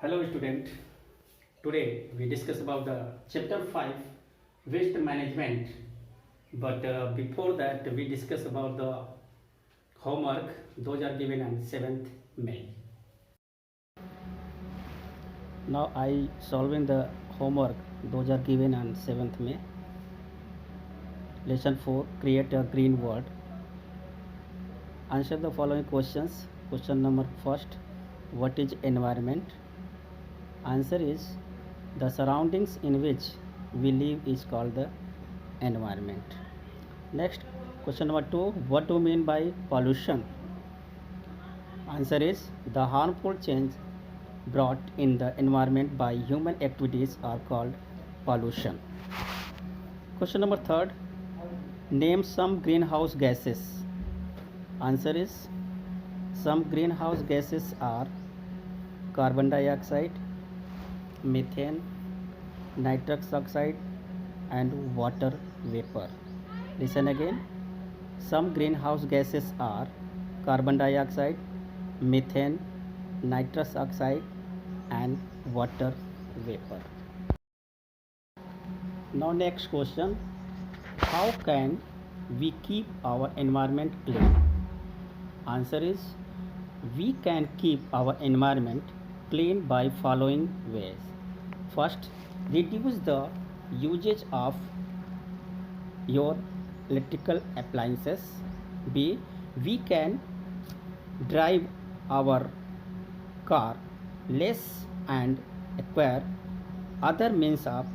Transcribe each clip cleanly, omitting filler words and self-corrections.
Hello student. Today we discuss about the chapter 5 waste management. But before that we discuss about the homework. Those are given on 7th May. Now I solving the homework. Those are given on 7th May. Lesson 4, create a green world. Answer the following questions. Question number first, what is environment? Answer is the surroundings in which we live is called the environment. Next, question number 2, what do you mean by pollution? Answer is the harmful change brought in the environment by human activities are called pollution. Question number 3, name some greenhouse gases. Answer is some greenhouse gases are carbon dioxide, methane, nitrous oxide and water vapor. Listen again. Some greenhouse gases are carbon dioxide, methane, nitrous oxide and water vapor. Now next question, how can we keep our environment clean? Answer is we can keep our environment clean by following ways. First, reduce the usage of your electrical appliances. B, we can drive our car less and acquire other means of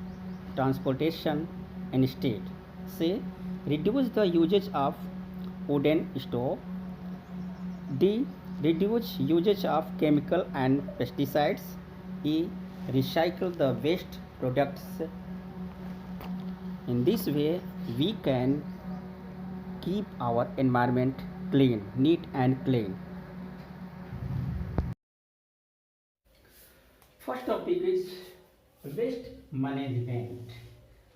transportation instead. C, reduce the usage of wooden stove. D, reduce usage of chemical and pesticides. E, recycle the waste products. In this way, we can keep our environment clean, neat and clean. First topic is waste management.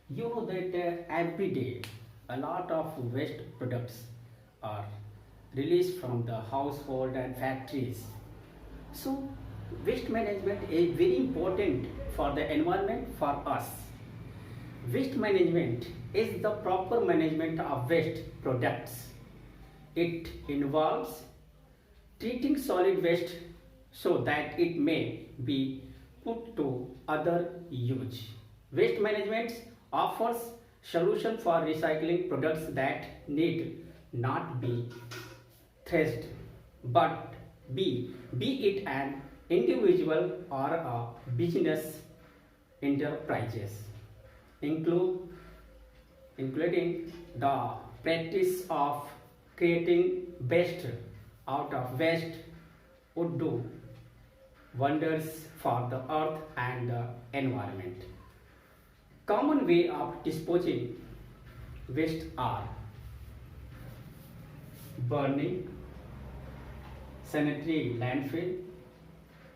You know that every day a lot of waste products are released from the household and factories. So waste management is very important for the environment, for us. Waste management is the proper management of waste products. It involves treating solid waste so that it may be put to other use. Waste management offers solution for recycling products that need not be thrashed, but be it an individual or a business enterprises, including the practice of creating best out of waste would do wonders for the earth and the environment. Common way of disposing waste are burning, sanitary landfill,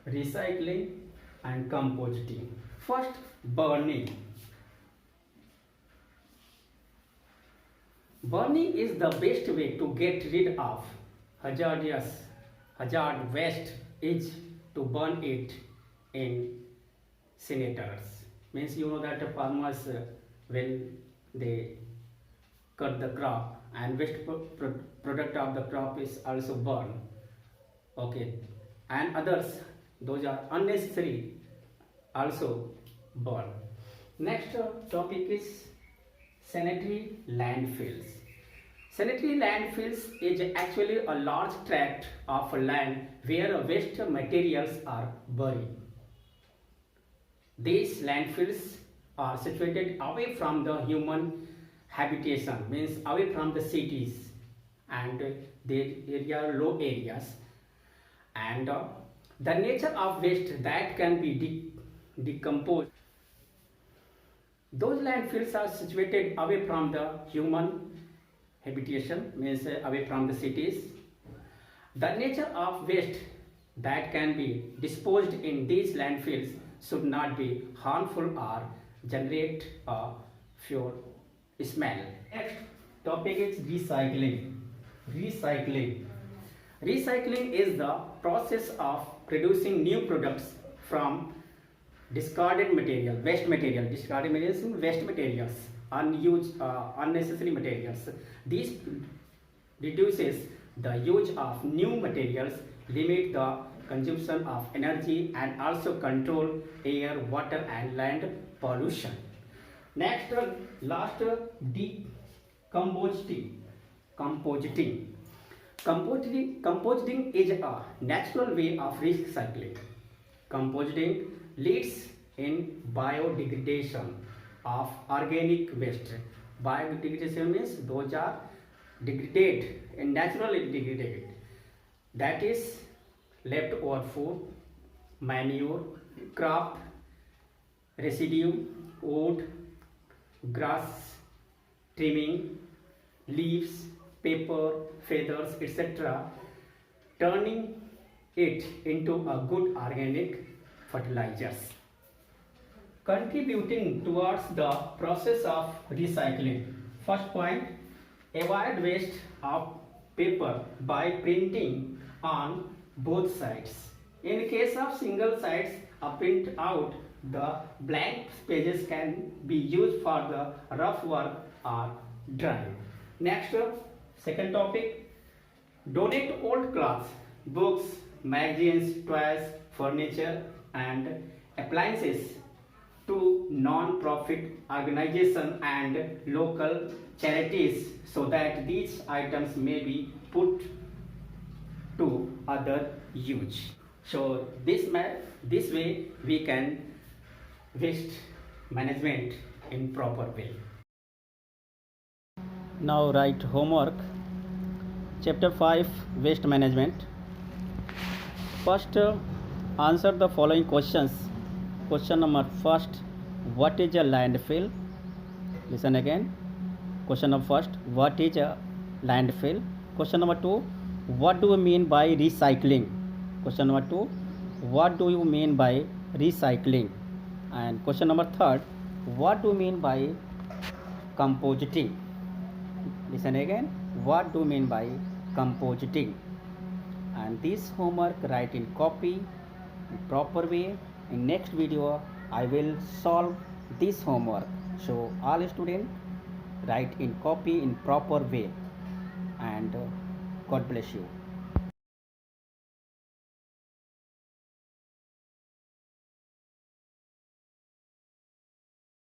recycling and composting. First, burning. Burning is the best way to get rid of hazard waste is to burn it in incinerators. Means you know that farmers when they cut the crop and waste product of the crop is also burned. Okay, and others those are unnecessary also burn. Next topic is sanitary landfills. Sanitary landfills is actually a large tract of land where waste materials are buried. These landfills are situated away from the human habitation, means away from the cities, and they are low areas, and the nature of waste that can be decomposed. Those landfills are situated away from the human habitation, means away from the cities. The nature of waste that can be disposed in these landfills should not be harmful or generate a pure smell. Next topic is recycling. Recycling is the process of producing new products from discarded material, waste material. Discarded materials means waste materials, unused, unnecessary materials. This reduces the use of new materials, limit the consumption of energy, and also control air, water, and land pollution. Next, last, decompositing. Compositing. Compositing is a natural way of recycling. Compositing leads in biodegradation of organic waste. Biodegradation means those are degraded and naturally degraded. That is leftover food, manure, crop residue, wood, grass, trimming, leaves, paper, feathers, etc., turning it into a good organic fertilizers. Contributing towards the process of recycling. First point, avoid waste of paper by printing on both sides. In case of single sides, a print out, the blank pages can be used for the rough work or drawing. Next, second topic, donate old clothes, books, magazines, toys, furniture, and appliances to non-profit organizations and local charities so that these items may be put to other use. So this way we can waste management in proper way. Now write homework. Chapter 5, waste management. First, answer the following questions. Question number first, what is a landfill? Listen again. Question number first, what is a landfill? Question number 2, what do you mean by recycling? Question number 2, what do you mean by recycling? And question number 3, what do you mean by compositing? Listen again, what do you mean by compositing? And this homework write in copy in proper way. In next video I will solve this homework. So all students write in copy in proper way, and God bless you.